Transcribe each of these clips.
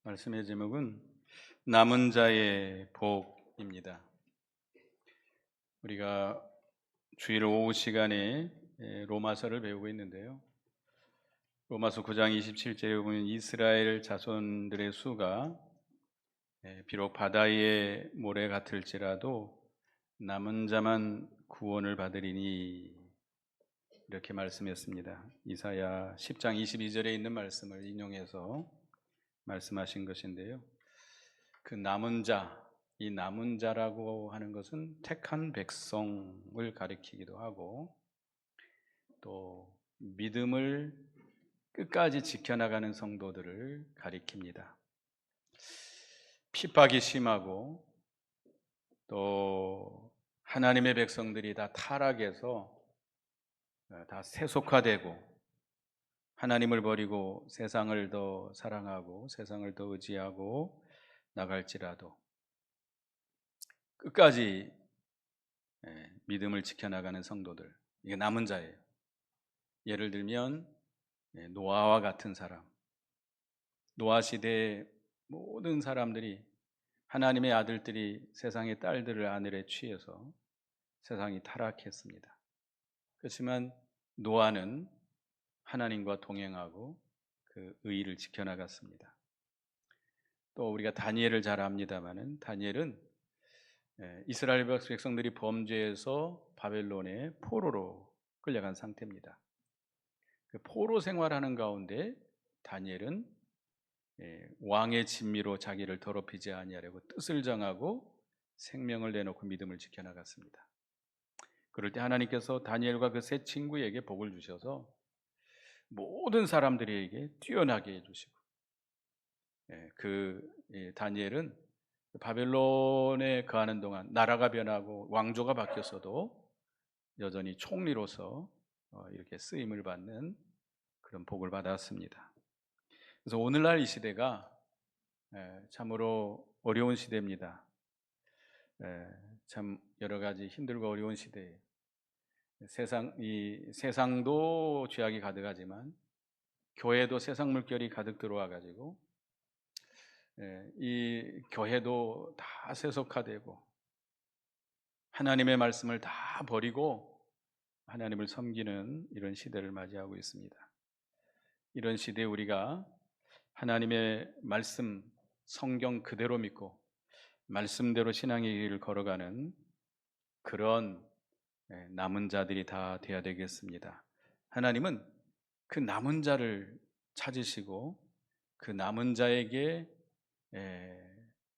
말씀의 제목은 남은 자의 복입니다. 우리가 주일 오후 시간에 로마서를 배우고 있는데요. 로마서 9장 27절에 보면 이스라엘 자손들의 수가 비록 바다 위의 모래 같을지라도 남은 자만 구원을 받으리니 이렇게 말씀했습니다. 이사야 10장 22절에 있는 말씀을 인용해서 말씀하신 것인데요. 그 남은 자, 이 남은 자라고 하는 것은 택한 백성을 가리키기도 하고 또 믿음을 끝까지 지켜나가는 성도들을 가리킵니다. 핍박이 심하고 또 하나님의 백성들이 다 타락해서 다 세속화되고 하나님을 버리고 세상을 더 사랑하고 세상을 더 의지하고 나갈지라도 끝까지 믿음을 지켜나가는 성도들, 이게 남은 자예요. 예를 들면 노아와 같은 사람, 노아 시대의 모든 사람들이 하나님의 아들들이 세상의 딸들을 아내에 취해서 세상이 타락했습니다. 그렇지만 노아는 하나님과 동행하고 그 의의를 지켜나갔습니다. 또 우리가 다니엘을 잘 압니다마는 다니엘은 이스라엘 백성들이 범죄해서 바벨론의 포로로 끌려간 상태입니다. 그 포로 생활하는 가운데 다니엘은 왕의 진미로 자기를 더럽히지 아니하려고 뜻을 정하고 생명을 내놓고 믿음을 지켜나갔습니다. 그럴 때 하나님께서 다니엘과 그 세 친구에게 복을 주셔서 모든 사람들에게 뛰어나게 해주시고 다니엘은 바벨론에 거하는 동안 나라가 변하고 왕조가 바뀌었어도 여전히 총리로서 이렇게 쓰임을 받는 그런 복을 받았습니다. 그래서 오늘날 이 시대가 참으로 어려운 시대입니다. 참 여러 가지 힘들고 어려운 시대에 세상도 죄악이 가득하지만 교회도 세상 물결이 가득 들어와 가지고 이 교회도 다 세속화되고 하나님의 말씀을 다 버리고 하나님을 섬기는 이런 시대를 맞이하고 있습니다. 이런 시대에 우리가 하나님의 말씀, 성경 그대로 믿고 말씀대로 신앙의 길을 걸어가는 그런 남은 자들이 다 되어야 되겠습니다. 하나님은 그 남은 자를 찾으시고 그 남은 자에게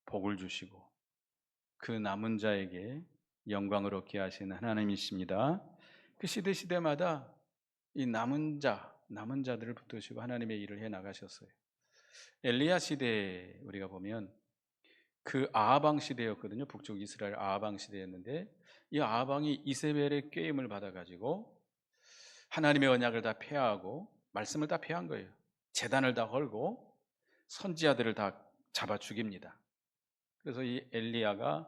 복을 주시고 그 남은 자에게 영광을 얻게 하시는 하나님이십니다. 그 시대마다 이 남은 자들을 붙드시고 하나님의 일을 해 나가셨어요. 엘리야 시대에 우리가 보면 그 아하방 시대였거든요. 북쪽 이스라엘 아하방 시대였는데 이 아하방이 이세벨의 꾀임을 받아가지고 하나님의 언약을 다 폐하고 말씀을 다 폐한 거예요. 제단을 다 헐고 선지자들을 다 잡아 죽입니다. 그래서 이 엘리야가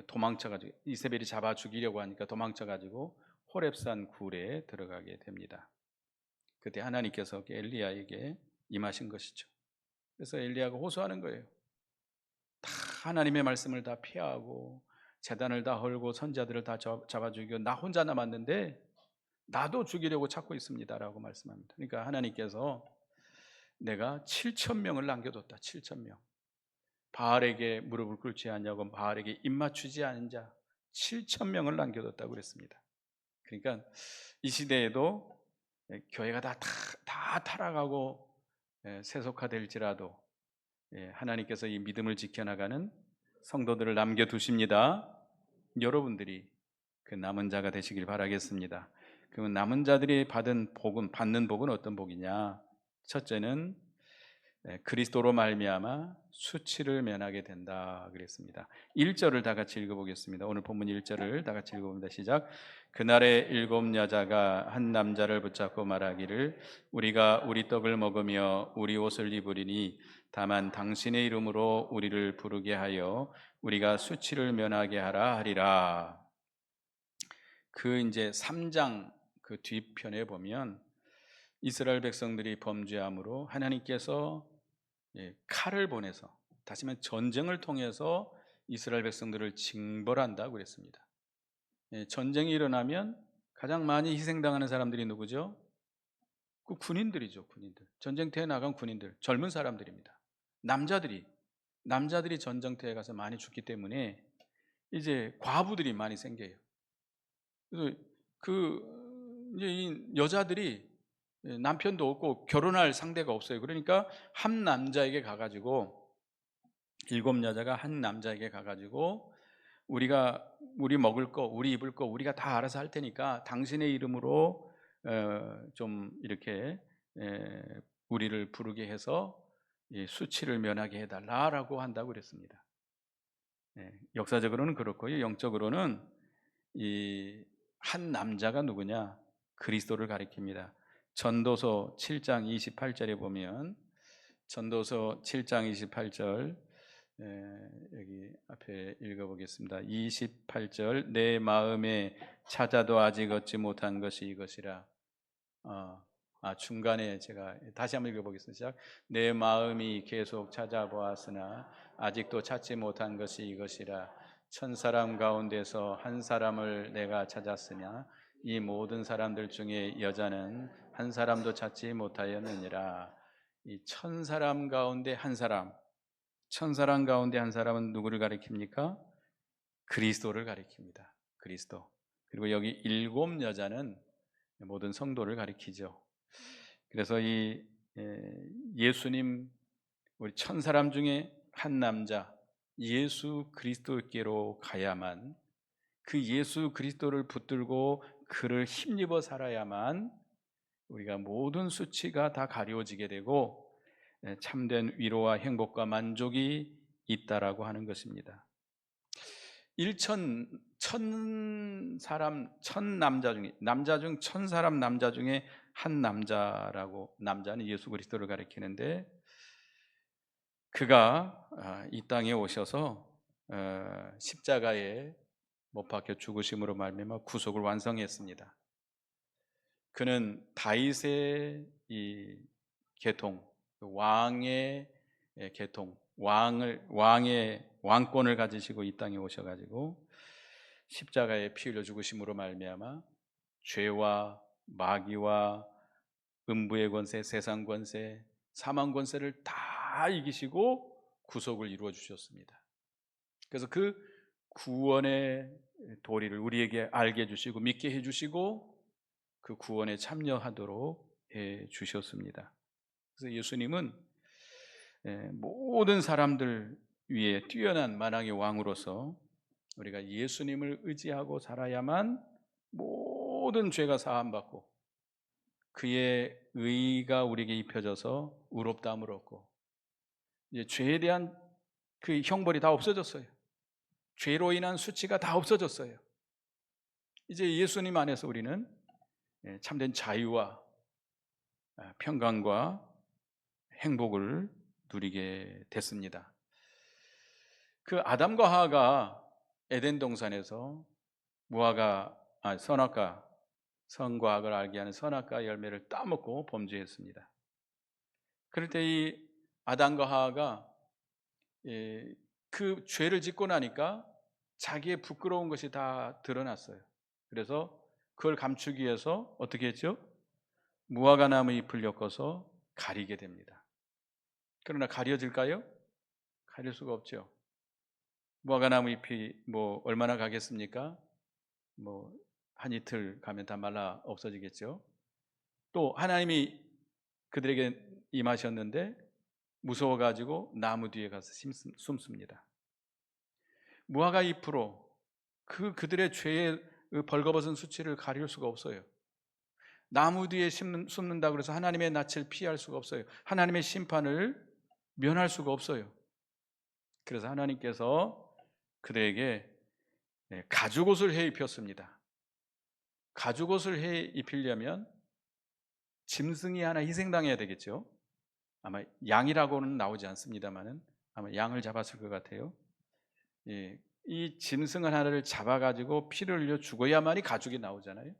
도망쳐가지고 이세벨이 잡아 죽이려고 하니까 도망쳐가지고 호렙산 굴에 들어가게 됩니다. 그때 하나님께서 엘리야에게 임하신 것이죠. 그래서 엘리야가 호소하는 거예요. 다 하나님의 말씀을 다 폐하고 제단을 다 헐고 선지자들을 다 잡아 죽이고 나 혼자 남았는데 나도 죽이려고 찾고 있습니다라고 말씀합니다. 그러니까 하나님께서 내가 7천 명을 남겨뒀다. 7천 명. 바알에게 무릎을 꿇지 않냐고 바알에게 입맞추지 않은 자 7천 명을 남겨뒀다고 그랬습니다. 그러니까 이 시대에도 교회가 다 타락하고 세속화될지라도 하나님께서 이 믿음을 지켜나가는 성도들을 남겨두십니다. 여러분들이 그 남은 자가 되시길 바라겠습니다. 그러면 남은 자들이 받는 복은 어떤 복이냐? 첫째는 그리스도로 말미암아 수치를 면하게 된다 그랬습니다. 1절을 다 같이 읽어보겠습니다. 오늘 본문 1절을 다 같이 읽어봅니다. 시작. 그날에 7 여자가 한 남자를 붙잡고 말하기를 우리가 우리 떡을 먹으며 우리 옷을 입으리니 다만 당신의 이름으로 우리를 부르게 하여 우리가 수치를 면하게 하라 하리라. 그 이제 3장 그 뒤편에 보면 이스라엘 백성들이 범죄함으로 하나님께서 칼을 보내서, 다시 말해 전쟁을 통해서 이스라엘 백성들을 징벌한다고 그랬습니다. 전쟁이 일어나면 가장 많이 희생당하는 사람들이 누구죠? 그 군인들이죠. 군인들, 전쟁터에 나간 군인들, 젊은 사람들입니다. 남자들이 전쟁터에 가서 많이 죽기 때문에 이제 과부들이 많이 생겨요. 그래서 이제 이 여자들이 남편도 없고 결혼할 상대가 없어요. 그러니까 한 남자에게 가가지고, 7 여자가 한 남자에게 가가지고, 우리 먹을 거, 우리 입을 거 우리가 다 알아서 할 테니까 당신의 이름으로 좀 이렇게 우리를 부르게 해서 이 수치를 면하게 해달라라고 한다고 그랬습니다. 역사적으로는 그렇고요. 영적으로는 이 한 남자가 누구냐? 그리스도를 가리킵니다. 전도서 7장 28절에 보면, 전도서 7장 28절, 여기 앞에 읽어보겠습니다. 28절, 내 마음에 찾아도 아직 얻지 못한 것이 이것이라. 중간에 제가 다시 한번 읽어보겠습니다. 시작. 내 마음이 계속 찾아보았으나 아직도 찾지 못한 것이 이것이라. 1000사람 가운데서 한 사람을 내가 찾았으나 이 모든 사람들 중에 여자는 한 사람도 찾지 못하였느니라. 이 1000사람 가운데 한 사람, 1000사람 가운데 한 사람은 누구를 가리킵니까? 그리스도를 가리킵니다. 그리스도. 그리고 여기 7 여자는 모든 성도를 가리키죠. 그래서 이 예수님, 우리 1000사람 중에 한 남자 예수 그리스도께로 가야만, 그 예수 그리스도를 붙들고 그를 힘입어 살아야만 우리가 모든 수치가 다 가려지게 되고 참된 위로와 행복과 만족이 있다라고 하는 것입니다. 1000사람, 1000남자 중에, 남자 중 1000사람 남자 중에 한 남자라고, 남자는 예수 그리스도를 가리키는데, 그가 이 땅에 오셔서 십자가에 못 박혀 죽으심으로 말미암아 구속을 완성했습니다. 그는 다윗의 이 계통, 왕의 계통, 왕의 왕권을 가지시고 이 땅에 오셔가지고 십자가에 피 흘려 죽으심으로 말미암아 죄와 마귀와 음부의 권세, 세상 권세, 사망 권세를 다 이기시고 구속을 이루어 주셨습니다. 그래서 그 구원의 도리를 우리에게 알게 해주시고 믿게 해주시고 그 구원에 참여하도록 해주셨습니다. 그래서 예수님은 모든 사람들 위에 뛰어난 만왕의 왕으로서 우리가 예수님을 의지하고 살아야만 모든 죄가 사함받고 그의 의가 우리에게 입혀져서 의롭다함을 얻고, 이제 죄에 대한 그 형벌이 다 없어졌어요. 죄로 인한 수치가 다 없어졌어요. 이제 예수님 안에서 우리는 참된 자유와 평강과 행복을 누리게 됐습니다. 그 아담과 하와가 에덴 동산에서 선악과 악을 알게 하는 선악과 열매를 따먹고 범죄했습니다. 그럴 때 이 아담과 하와가 그 죄를 짓고 나니까 자기의 부끄러운 것이 다 드러났어요. 그래서 그걸 감추기 위해서 어떻게 했죠? 무화과 나무 잎을 엮어서 가리게 됩니다. 그러나 가려질까요? 가릴 수가 없죠. 무화과 나무 잎이 얼마나 가겠습니까? 한 이틀 가면 다 말라 없어지겠죠. 또 하나님이 그들에게 임하셨는데 무서워가지고 나무 뒤에 가서 숨습니다. 무화과 잎으로 그들의 죄의 벌거벗은 수치를 가릴 수가 없어요. 나무 뒤에 숨는다고 해서 하나님의 낯을 피할 수가 없어요. 하나님의 심판을 면할 수가 없어요. 그래서 하나님께서 그들에게 가죽옷을 해 입혔습니다. 가죽옷을 해 입히려면 짐승이 하나 희생당해야 되겠죠. 아마 양이라고는 나오지 않습니다만은 아마 양을 잡았을 것 같아요. 이 짐승 하나를 잡아가지고 피를 흘려 죽어야만이 가죽이 나오잖아요.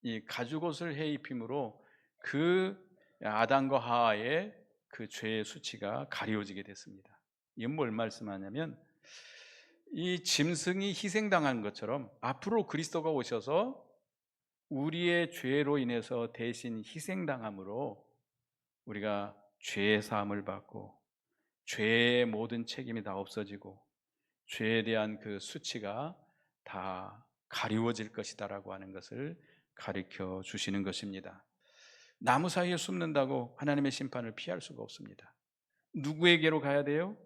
이 가죽옷을 해 입힘으로 그 아담과 하와의 그 죄의 수치가 가리워지게 됐습니다. 이건 뭘 말씀하냐면 이 짐승이 희생당한 것처럼 앞으로 그리스도가 오셔서 우리의 죄로 인해서 대신 희생당함으로 우리가 죄의 사함을 받고 죄의 모든 책임이 다 없어지고 죄에 대한 그 수치가 다 가리워질 것이다라고 하는 것을 가르쳐 주시는 것입니다. 나무 사이에 숨는다고 하나님의 심판을 피할 수가 없습니다. 누구에게로 가야 돼요?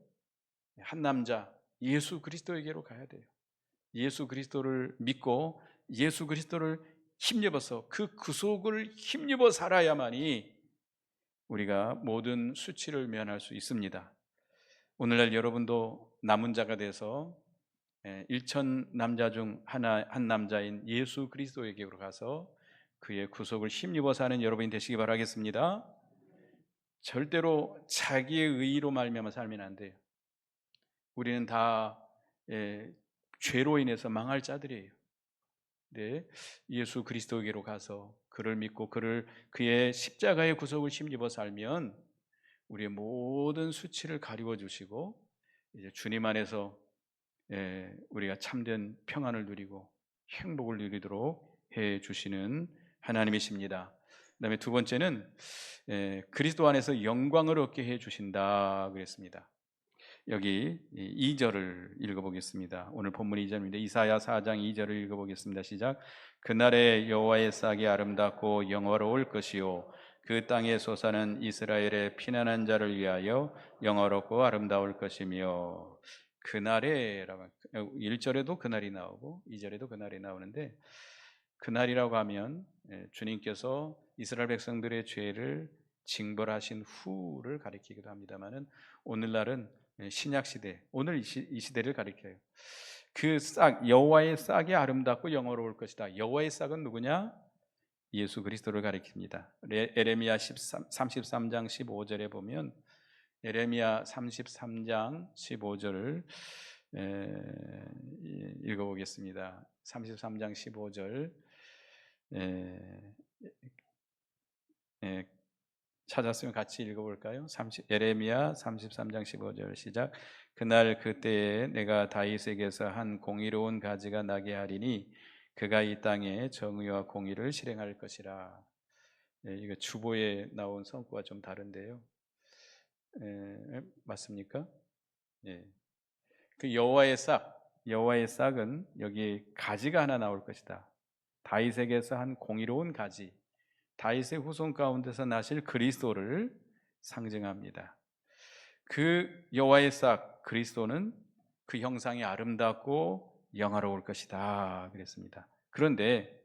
한 남자 예수 그리스도에게로 가야 돼요. 예수 그리스도를 믿고 예수 그리스도를 힘입어서 그 구속을 힘입어 살아야만이 우리가 모든 수치를 면할 수 있습니다. 오늘날 여러분도 남은 자가 돼서 일천 남자 중 한 남자인 예수 그리스도에게로 가서 그의 구속을 힘입어 사는 여러분이 되시기 바라겠습니다. 절대로 자기의 의의로 말미암아 살면 안 돼요. 우리는 다 죄로 인해서 망할 자들이에요. 네, 예수 그리스도에게로 가서 그를 믿고 그의 십자가의 구속을 힘입어 살면 우리의 모든 수치를 가리워 주시고 이제 주님 안에서 우리가 참된 평안을 누리고 행복을 누리도록 해 주시는 하나님이십니다. 그다음에 두 번째는 그리스도 안에서 영광을 얻게 해 주신다 그랬습니다. 여기 2절을 읽어보겠습니다. 오늘 본문 2절입니다. 이사야 4장 2절을 읽어보겠습니다. 시작. 그날에 여호와의 싹이 아름답고 영화로울 것이요 그 땅에 솟아는 이스라엘의 피난한 자를 위하여 영화롭고 아름다울 것이며. 그날에 1절에도 그날이 나오고 2절에도 그날이 나오는데 그날이라고 하면 주님께서 이스라엘 백성들의 죄를 징벌하신 후를 가리키기도 합니다만은 오늘날은 신약 시대, 오늘 이 시대를 가리켜요. 그 싹, 여호와의 싹이 아름답고 영화로울 것이다. 여호와의 싹은 누구냐? 예수 그리스도를 가리킵니다. 에레미야 33장 15절에 보면 에레미야 33장 15절을 읽어보겠습니다. 33장 15절 찾았으면 같이 읽어볼까요? 에레미야 33장 15절 시작. 그날 그때에 내가 다윗에게서 한 공의로운 가지가 나게 하리니 그가 이 땅에 정의와 공의를 실행할 것이라. 이거 주보에 나온 성구가 좀 다른데요. 맞습니까? 예. 그 여호와의 싹은 여기 가지가 하나 나올 것이다. 다윗에게서 한 공의로운 가지, 다윗의 후손 가운데서 나실 그리스도를 상징합니다. 그 여호와의 싹 그리스도는 그 형상이 아름답고 영화로울 것이다 그랬습니다. 그런데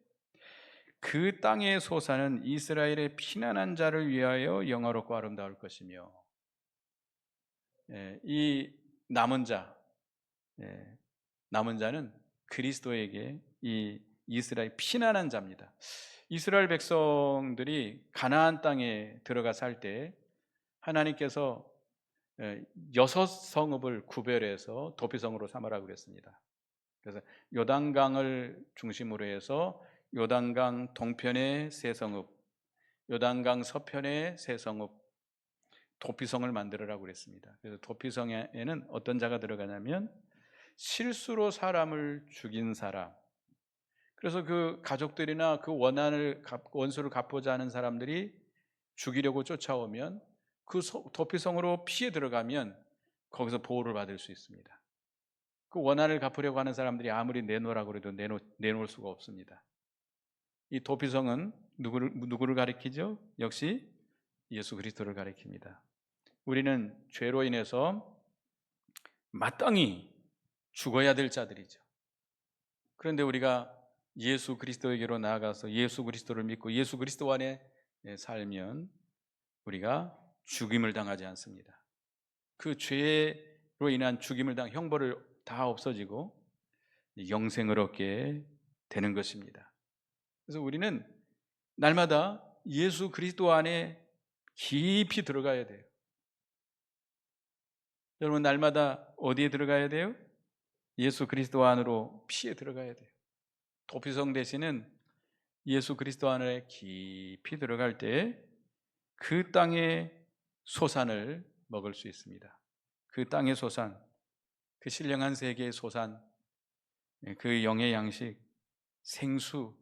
그 땅에 솟아는 이스라엘의 피난한 자를 위하여 영화롭고 아름다울 것이며, 이 남은 자는 그리스도에게 이 이스라엘 피난한 자입니다. 이스라엘 백성들이 가나안 땅에 들어가 살 때 하나님께서 6성읍을 구별해서 도피성으로 삼으라고 그랬습니다. 그래서 요단강을 중심으로 해서 요단강 동편의 세 성읍, 요단강 서편의 세 성읍, 도피성을 만들으라고 그랬습니다. 그래서 도피성에는 어떤 자가 들어가냐면 실수로 사람을 죽인 사람, 그래서 그 가족들이나 그 원수를 갚고자 하는 사람들이 죽이려고 쫓아오면 그 도피성으로 피해 들어가면 거기서 보호를 받을 수 있습니다. 그 원한을 갚으려고 하는 사람들이 아무리 내놓으라고 해도 내놓을 수가 없습니다. 이 도피성은 누구를 가리키죠? 역시 예수 그리스도를 가리킵니다. 우리는 죄로 인해서 마땅히 죽어야 될 자들이죠. 그런데 우리가 예수 그리스도에게로 나아가서 예수 그리스도를 믿고 예수 그리스도 안에 살면 우리가 죽임을 당하지 않습니다. 그 죄로 인한 죽임을 형벌을 다 없어지고 영생을 얻게 되는 것입니다. 그래서 우리는 날마다 예수 그리스도 안에 깊이 들어가야 돼요. 여러분, 날마다 어디에 들어가야 돼요? 예수 그리스도 안으로 피해 들어가야 돼요. 도피성 대신은 예수 그리스도 안에 깊이 들어갈 때 그 땅에 소산을 먹을 수 있습니다. 그 땅의 소산, 그 신령한 세계의 소산, 그 영의 양식, 생수,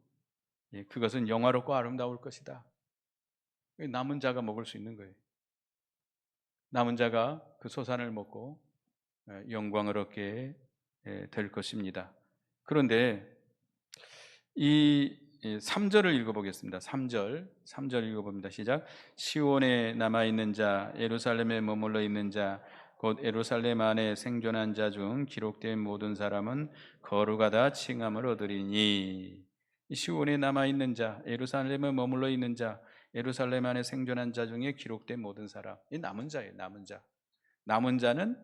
그것은 영화롭고 아름다울 것이다. 남은 자가 먹을 수 있는 거예요. 남은 자가 그 소산을 먹고 영광을 얻게 될 것입니다. 그런데 이 3절을 읽어보겠습니다. 3절 읽어봅니다. 시작. 시온에 남아있는 자, 예루살렘에 머물러 있는 자, 곧 예루살렘 안에 생존한 자 중 기록된 모든 사람은 거룩하다 칭함을 얻으리니. 이 시온에 남아있는 자, 예루살렘에 머물러 있는 자, 예루살렘 안에 생존한 자 중에 기록된 모든 사람, 이 남은 자예요. 남은 자. 남은 자는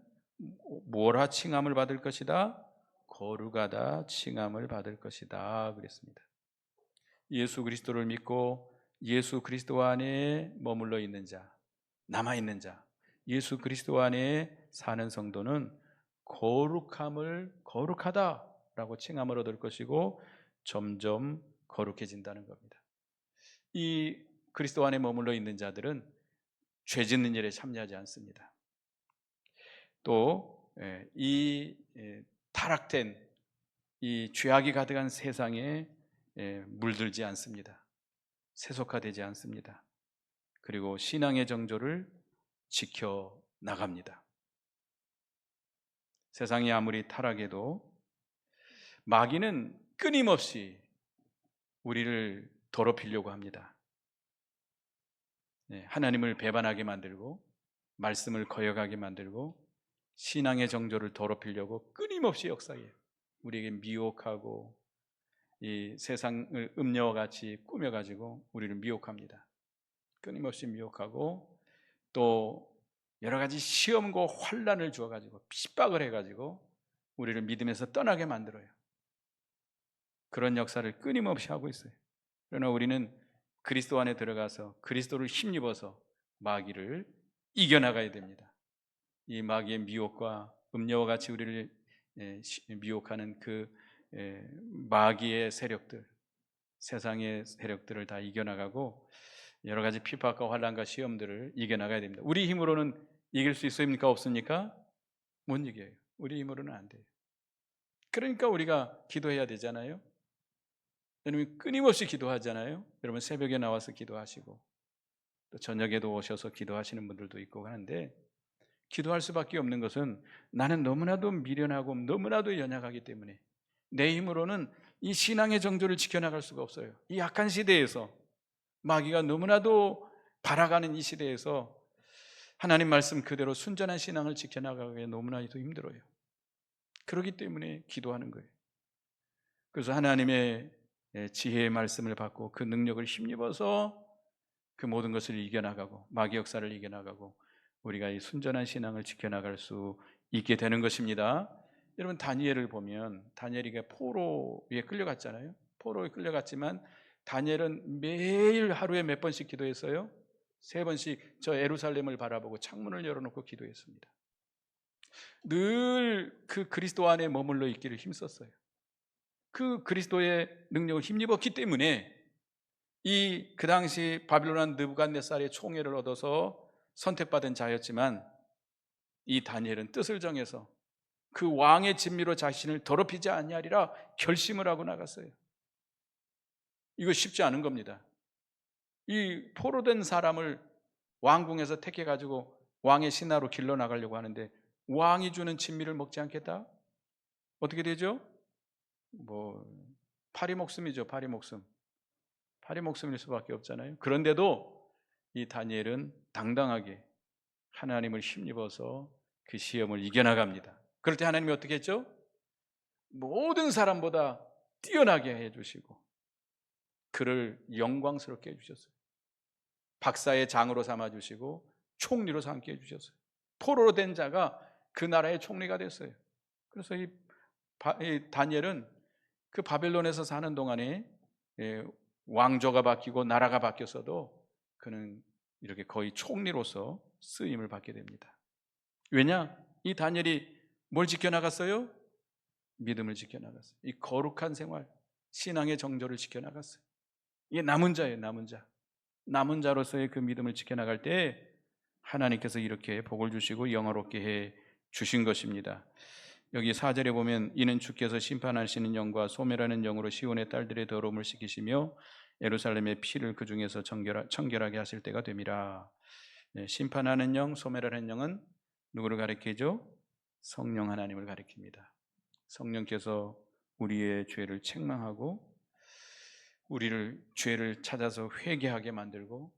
뭐라 칭함을 받을 것이다? 거룩하다 칭함을 받을 것이다 그랬습니다. 예수 그리스도를 믿고 예수 그리스도 안에 머물러 있는 자, 남아 있는 자, 예수 그리스도 안에 사는 성도는 거룩하다라고 칭함을 얻을 것이고 점점 거룩해진다는 겁니다. 이 그리스도 안에 머물러 있는 자들은 죄 짓는 일에 참여하지 않습니다. 또 이 타락된 이 죄악이 가득한 세상에 물들지 않습니다. 세속화되지 않습니다. 그리고 신앙의 정조를 지켜 나갑니다. 세상이 아무리 타락해도 마귀는 끊임없이 우리를 더럽히려고 합니다. 하나님을 배반하게 만들고 말씀을 거역하게 만들고 신앙의 정조를 더럽히려고 끊임없이 역사해요. 우리에게 미혹하고 이 세상을 음녀와 같이 꾸며가지고 우리를 미혹합니다. 끊임없이 미혹하고 또 여러 가지 시험과 환난을 주어가지고 핍박을 해가지고 우리를 믿음에서 떠나게 만들어요. 그런 역사를 끊임없이 하고 있어요. 그러나 우리는 그리스도 안에 들어가서 그리스도를 힘입어서 마귀를 이겨나가야 됩니다. 이 마귀의 미혹과 음녀와 같이 우리를 미혹하는 그 마귀의 세력들, 세상의 세력들을 다 이겨나가고 여러 가지 핍박과 환난과 시험들을 이겨나가야 됩니다. 우리 힘으로는 이길 수 있습니까? 없습니까? 못 이겨요. 우리 힘으로는 안 돼요. 그러니까 우리가 기도해야 되잖아요. 여러분 끊임없이 기도하잖아요. 여러분 새벽에 나와서 기도하시고 또 저녁에도 오셔서 기도하시는 분들도 있고 하는데 기도할 수밖에 없는 것은 나는 너무나도 미련하고 너무나도 연약하기 때문에 내 힘으로는 이 신앙의 정조를 지켜나갈 수가 없어요. 이 악한 시대에서 마귀가 너무나도 발아가는 이 시대에서 하나님 말씀 그대로 순전한 신앙을 지켜나가기 너무나도 힘들어요. 그렇기 때문에 기도하는 거예요. 그래서 하나님의 지혜의 말씀을 받고 그 능력을 힘입어서 그 모든 것을 이겨나가고 마귀 역사를 이겨나가고 우리가 이 순전한 신앙을 지켜나갈 수 있게 되는 것입니다. 여러분 다니엘을 보면 다니엘이가 포로에 끌려갔잖아요. 포로에 끌려갔지만 다니엘은 매일 하루에 몇 번씩 기도했어요? 3번씩 저 예루살렘을 바라보고 창문을 열어놓고 기도했습니다. 늘 그 그리스도 안에 머물러 있기를 힘썼어요. 그 그리스도의 능력을 힘입었기 때문에 그 당시 바빌론 왕 느부갓네살의 총애를 얻어서 선택받은 자였지만 이 다니엘은 뜻을 정해서 그 왕의 진미로 자신을 더럽히지 아니하리라 결심을 하고 나갔어요. 이거 쉽지 않은 겁니다. 이 포로된 사람을 왕궁에서 택해가지고 왕의 신하로 길러나가려고 하는데 왕이 주는 진미를 먹지 않겠다? 어떻게 되죠? 파리목숨이죠. 파리목숨일 수밖에 없잖아요. 그런데도 이 다니엘은 당당하게 하나님을 힘입어서 그 시험을 이겨나갑니다. 그럴 때 하나님이 어떻게 했죠? 모든 사람보다 뛰어나게 해주시고 그를 영광스럽게 해주셨어요. 박사의 장으로 삼아주시고 총리로 삼게 해주셨어요. 포로로 된 자가 그 나라의 총리가 됐어요. 그래서 이 다니엘은 그 바벨론에서 사는 동안에 왕조가 바뀌고 나라가 바뀌었어도 그는 이렇게 거의 총리로서 쓰임을 받게 됩니다. 왜냐? 이 다니엘이 뭘 지켜나갔어요? 믿음을 지켜나갔어요. 이 거룩한 생활, 신앙의 정조를 지켜나갔어요. 이게 남은 자예요. 남은 자로서의 그 믿음을 지켜나갈 때 하나님께서 이렇게 복을 주시고 영화롭게 해 주신 것입니다. 여기 4절에 보면 이는 주께서 심판하시는 영과 소멸하는 영으로 시온의 딸들의 더러움을 씻기시며 예루살렘의 피를 그 중에서 청결하게 하실 때가 됨이라. 네, 심판하는 영, 소멸하는 영은 누구를 가리키죠? 성령 하나님을 가리킵니다. 성령께서 우리의 죄를 책망하고 우리를 죄를 찾아서 회개하게 만들고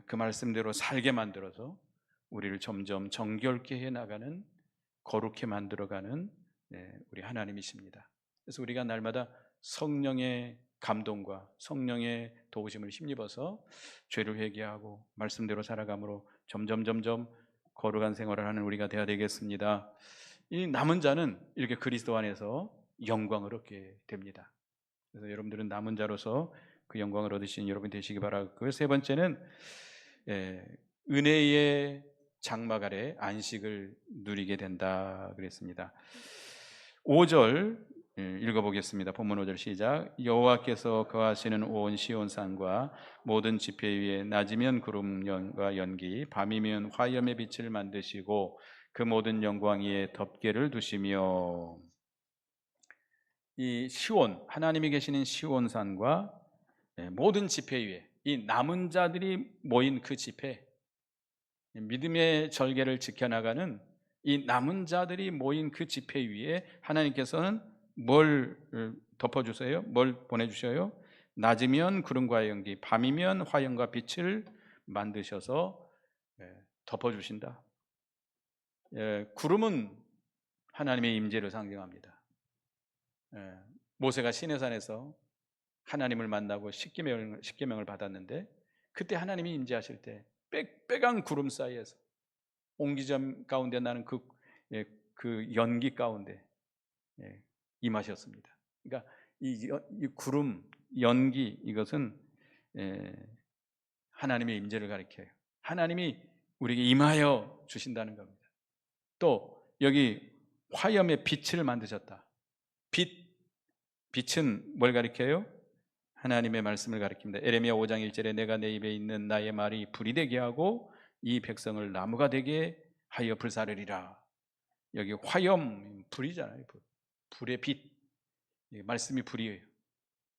그 말씀대로 살게 만들어서 우리를 점점 정결케 해나가는, 거룩해 만들어가는 우리 하나님이십니다. 그래서 우리가 날마다 성령의 감동과 성령의 도우심을 힘입어서 죄를 회개하고 말씀대로 살아감으로 점점 거룩한 생활을 하는 우리가 되어야 되겠습니다. 이 남은 자는 이렇게 그리스도 안에서 영광을 얻게 됩니다. 그래서 여러분들은 남은 자로서 그 영광을 얻으신 여러분 되시기 바라고요. 세 번째는 은혜의 장막 아래 안식을 누리게 된다 그랬습니다. 5절 읽어보겠습니다. 본문 5절 시작. 여호와께서 거하시는 온 시온산과 모든 지폐 위에 낮이면 구름과 연기, 밤이면 화염의 빛을 만드시고 그 모든 영광 위에 덮개를 두시며. 이 시온, 하나님이 계시는 시온산과 모든 지폐 위에, 이 남은 자들이 모인 그 지폐, 믿음의 절개를 지켜나가는 이 남은 자들이 모인 그 지폐 위에 하나님께서는 뭘 덮어주세요? 뭘 보내주셔요? 낮이면 구름과 연기, 밤이면 화염과 빛을 만드셔서 덮어주신다. 구름은 하나님의 임재를 상징합니다. 모세가 시내산에서 하나님을 만나고 십계명을 받았는데 그때 하나님이 임재하실 때 빽빽한 구름 사이에서 옹기점 가운데 나는 그 연기 가운데 임하셨습니다. 그러니까 이 구름, 연기 이것은 하나님의 임재를 가리켜요. 하나님이 우리에게 임하여 주신다는 겁니다. 또 여기 화염의 빛을 만드셨다. 빛은 뭘 가리켜요? 하나님의 말씀을 가리킵니다. 에레미야 5장 1절에 내가 내 입에 있는 나의 말이 불이 되게 하고 이 백성을 나무가 되게 하여 불사르리라. 여기 화염, 불이잖아요. 불의 빛, 말씀이 불이에요.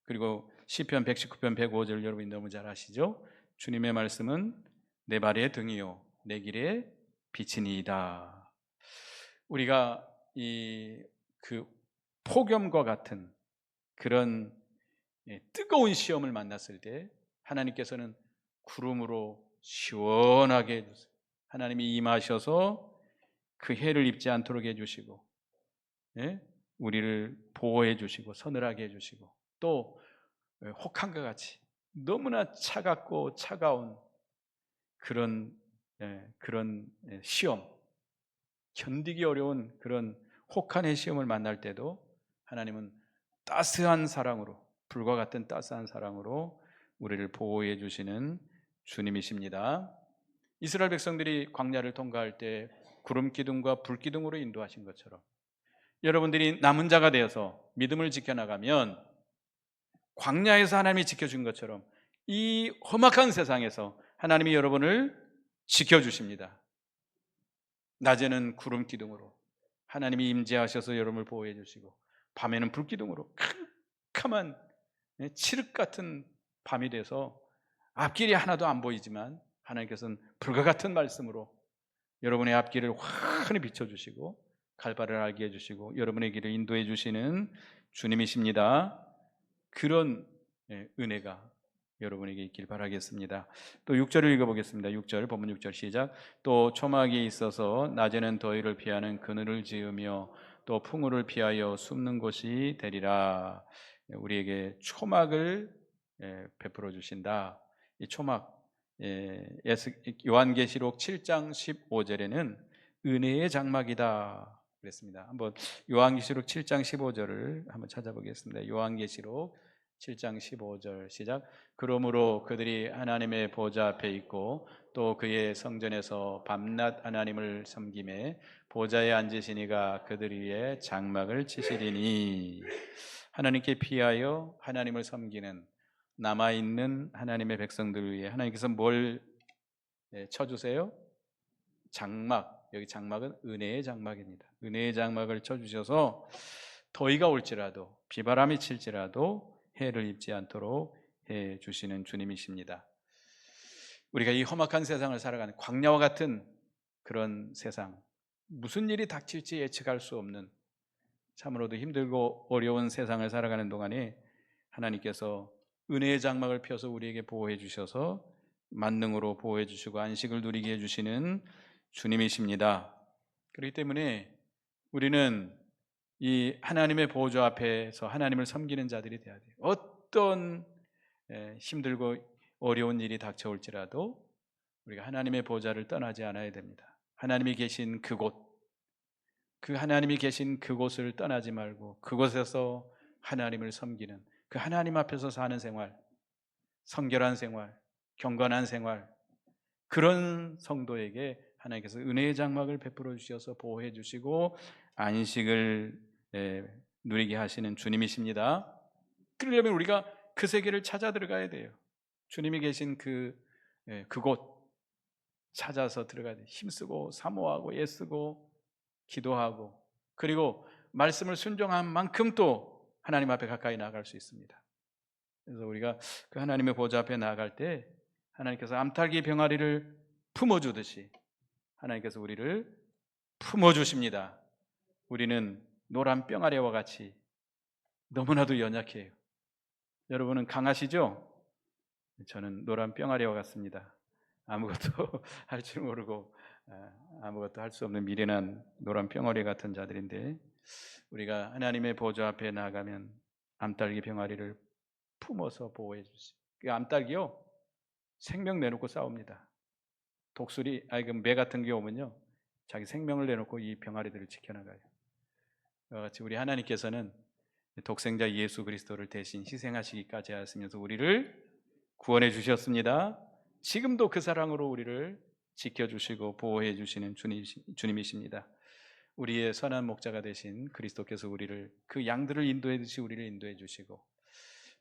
그리고 시편 119편 105절 여러분이 너무 잘 아시죠? 주님의 말씀은 내 발의 등이요 내 길의 빛이니이다. 우리가 그 폭염과 같은 그런 뜨거운 시험을 만났을 때 하나님께서는 구름으로 시원하게 해주세요. 하나님이 임하셔서 그 해를 입지 않도록 해주시고 우리를 보호해 주시고 서늘하게 해주시고 또 혹한과 같이 너무나 차갑고 차가운 그런 시험, 견디기 어려운 그런 혹한의 시험을 만날 때도 하나님은 따스한 사랑으로, 불과 같은 따스한 사랑으로 우리를 보호해 주시는 주님이십니다. 이스라엘 백성들이 광야를 통과할 때 구름 기둥과 불 기둥으로 인도하신 것처럼 여러분들이 남은 자가 되어서 믿음을 지켜나가면 광야에서 하나님이 지켜준 것처럼 이 험악한 세상에서 하나님이 여러분을 지켜주십니다. 낮에는 구름 기둥으로 하나님이 임재하셔서 여러분을 보호해 주시고 밤에는 불 기둥으로 캄캄한 칠흑 같은 밤이 돼서 앞길이 하나도 안 보이지만 하나님께서는 불과 같은 말씀으로 여러분의 앞길을 환히 비춰주시고 갈바를 알게 해주시고 여러분의 길을 인도해 주시는 주님이십니다. 그런 은혜가 여러분에게 있길 바라겠습니다. 또 6절을 읽어보겠습니다. 6절, 본문 6절 시작. 또 초막이 있어서 낮에는 더위를 피하는 그늘을 지으며 또 풍우를 피하여 숨는 곳이 되리라. 우리에게 초막을 베풀어 주신다. 이 초막, 요한계시록 7장 15절에는 은혜의 장막이다 그랬습니다. 한번 요한계시록 7장 15절을 한번 찾아보겠습니다. 요한계시록 7장 15절 시작. 그러므로 그들이 하나님의 보좌 앞에 있고 또 그의 성전에서 밤낮 하나님을 섬기매 보좌에 앉으신 이가 그들 위에 장막을 치시리니. 하나님께 피하여 하나님을 섬기는 남아있는 하나님의 백성들 위해 하나님께서 뭘 쳐주세요? 장막, 여기 장막은 은혜의 장막입니다. 은혜의 장막을 쳐주셔서 더위가 올지라도 비바람이 칠지라도 해를 입지 않도록 해 주시는 주님이십니다. 우리가 이 험악한 세상을 살아가는 광야와 같은 그런 세상, 무슨 일이 닥칠지 예측할 수 없는 참으로도 힘들고 어려운 세상을 살아가는 동안에 하나님께서 은혜의 장막을 펴서 우리에게 보호해 주셔서 만능으로 보호해 주시고 안식을 누리게 해주시는 주님이십니다. 그렇기 때문에 우리는 이 하나님의 보호자 앞에서 하나님을 섬기는 자들이 되어야 돼요. 어떤 힘들고 어려운 일이 닥쳐올지라도 우리가 하나님의 보호자를 떠나지 않아야 됩니다. 하나님이 계신 그곳, 그 하나님이 계신 그곳을 떠나지 말고 그곳에서 하나님을 섬기는, 그 하나님 앞에서 사는 생활, 성결한 생활, 경건한 생활, 그런 성도에게 하나님께서 은혜의 장막을 베풀어 주셔서 보호해 주시고 안식을 누리게 하시는 주님이십니다. 그러려면 우리가 그 세계를 찾아 들어가야 돼요. 주님이 계신 그곳 찾아서 들어가야 돼요. 힘쓰고 사모하고 애쓰고 기도하고, 그리고 말씀을 순종한 만큼 또 하나님 앞에 가까이 나아갈 수 있습니다. 그래서 우리가 그 하나님의 보좌 앞에 나아갈 때 하나님께서 암탉이 병아리를 품어주듯이 하나님께서 우리를 품어주십니다. 우리는 노란 병아리와 같이 너무나도 연약해요. 여러분은 강하시죠? 저는 노란 병아리와 같습니다. 아무것도 할 줄 모르고 아무것도 할 수 없는 미련한 노란 병아리 같은 자들인데, 우리가 하나님의 보좌 앞에 나가면 암탉이 병아리를 품어서 보호해 주세요. 그 암탉이요, 생명 내놓고 싸웁니다. 독수리, 매 같은 게 오면요, 자기 생명을 내놓고 이 병아리들을 지켜나가요. 같이 우리 하나님께서는 독생자 예수 그리스도를 대신 희생하시기까지 하시면서 우리를 구원해 주셨습니다. 지금도 그 사랑으로 우리를 지켜주시고 보호해 주시는 주님이십니다. 우리의 선한 목자가 되신 그리스도께서 우리를, 그 양들을 인도하듯이 우리를 인도해 주시고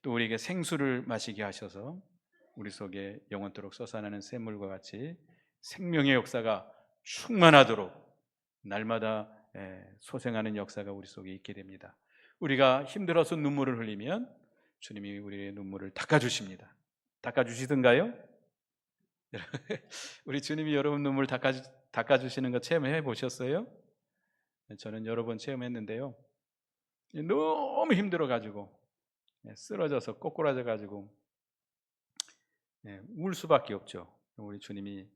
또 우리에게 생수를 마시게 하셔서 우리 속에 영원토록 솟아나는 샘물과 같이 생명의 역사가 충만하도록 날마다 소생하는 역사가 우리 속에 있게 됩니다. 우리가 힘들어서 눈물을 흘리면 주님이 우리의 눈물을 닦아주십니다. 닦아주시던가요? 우리 주님이 여러분 눈물 닦아주시는 거 체험해 보셨어요? 저는 여러 번 체험했는데요, 너무 힘들어가지고 쓰러져서 꼬꾸라져가지고 울 수밖에 없죠. 우리 주님이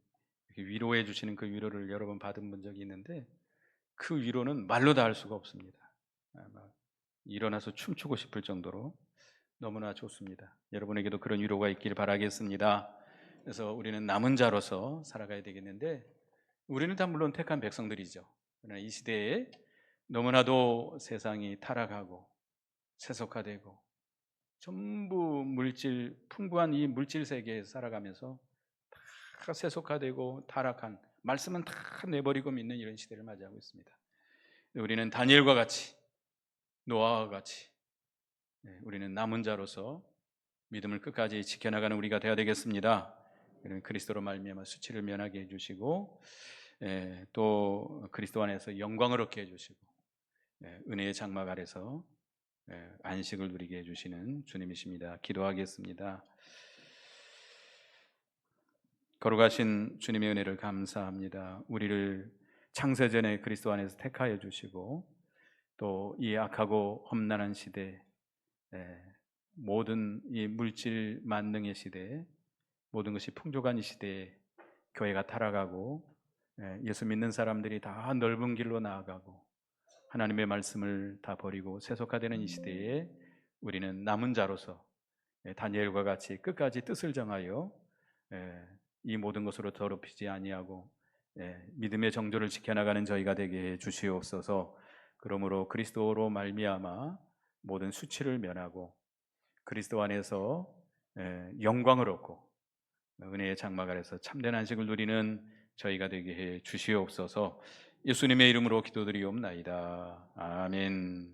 위로해 주시는 그 위로를 여러 번 받은 적이 있는데 그 위로는 말로 다 할 수가 없습니다. 일어나서 춤추고 싶을 정도로 너무나 좋습니다. 여러분에게도 그런 위로가 있길 바라겠습니다. 그래서 우리는 남은 자로서 살아가야 되겠는데, 우리는 다 물론 택한 백성들이죠. 그러나 이 시대에 너무나도 세상이 타락하고 세속화되고 전부 풍부한 이 물질 세계에 살아가면서 다 세속화되고 타락한, 말씀은 다 내버리고 믿는 이런 시대를 맞이하고 있습니다. 우리는 다니엘과 같이, 노아와 같이 우리는 남은 자로서 믿음을 끝까지 지켜나가는 우리가 되어야 되겠습니다. 그리스도로 말미암아 수치를 면하게 해주시고 또 그리스도 안에서 영광을 얻게 해주시고 은혜의 장막 아래서 안식을 누리게 해주시는 주님이십니다. 기도하겠습니다. 거룩하신 주님의 은혜를 감사합니다. 우리를 창세전에 그리스도 안에서 택하여 주시고 또 이 악하고 험난한 시대, 모든 이 물질 만능의 시대에, 모든 것이 풍족한 이 시대에 교회가 타락하고 예수 믿는 사람들이 다 넓은 길로 나아가고 하나님의 말씀을 다 버리고 세속화되는 이 시대에 우리는 남은 자로서 다니엘과 같이 끝까지 뜻을 정하여 이 모든 것으로 더럽히지 아니하고 믿음의 정조를 지켜나가는 저희가 되게 해 주시옵소서. 그러므로 그리스도로 말미암아 모든 수치를 면하고 그리스도 안에서 영광을 얻고 은혜의 장막 아래서 참된 안식을 누리는 저희가 되게 해 주시옵소서. 예수님의 이름으로 기도드리옵나이다. 아멘.